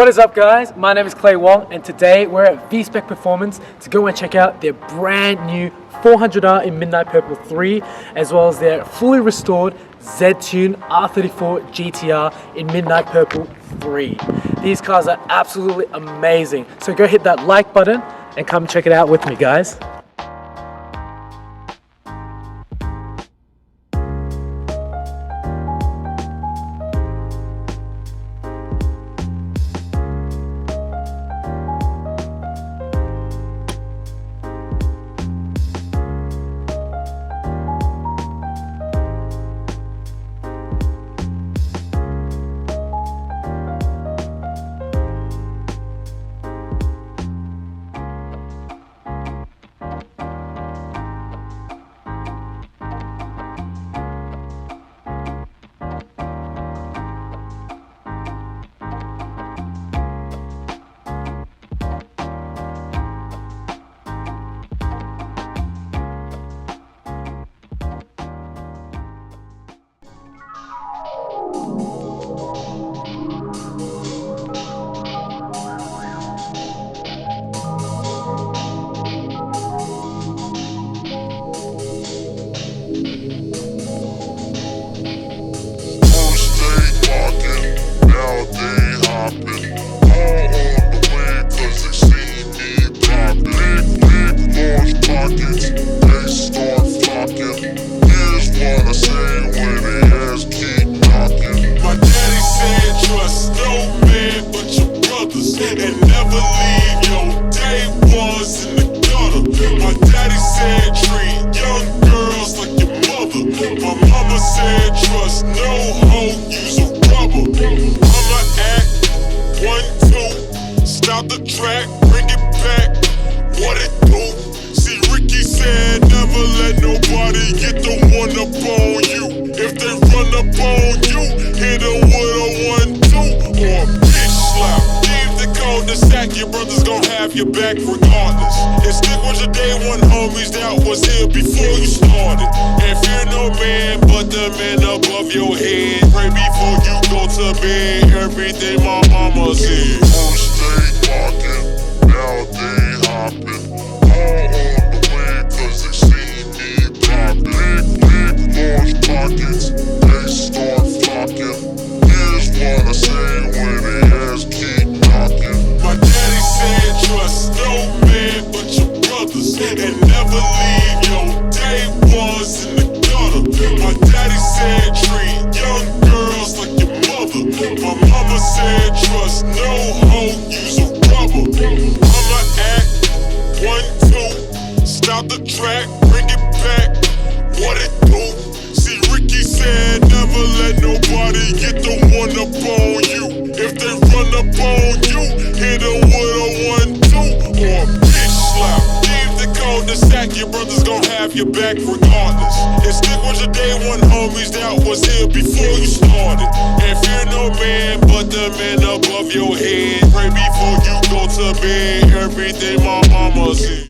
What is up, guys? My name is Clay Wong, and today we're at V-Spec Performance to go and check out their brand new 400R in Midnight Purple 3, as well as their fully restored Z-Tune R34 GTR in Midnight Purple 3. These cars are absolutely amazing, so go hit that like button and come check it out with me, guys. The track, bring it back, what it do? See, Ricky said never let nobody get the one up on you. If they run up on you, hit them with a 1-2 or a bitch slap. Leave the code to sack, your brother's gon' have your back regardless. And stick with your day one homies that was here before you started. And fear no man but the man above your head. Pray before you go to bed, everything my mama said. Now they hoppin', all on the way, cause they see me poppin'. Big, large pockets, they start flocking. Here's what I say when they ass keep knocking. My daddy said trust no man but your brothers, and never leave your day ones in the gutter. My daddy said treat young girls like your mother. My mama said trust no hoe, use a rubber. I'ma act 1-2, stop the track, bring it back, what it do? See, Ricky said never let nobody get the one up on you. If they run up on you, hit them with a 1-2 or a bitch slap. Leave the code to sack, your brother's gon' have your back regardless. And stick with your day one homies that was here before you started. And fear no man but the man above your head. Pray before you go to bed, everything my mama said.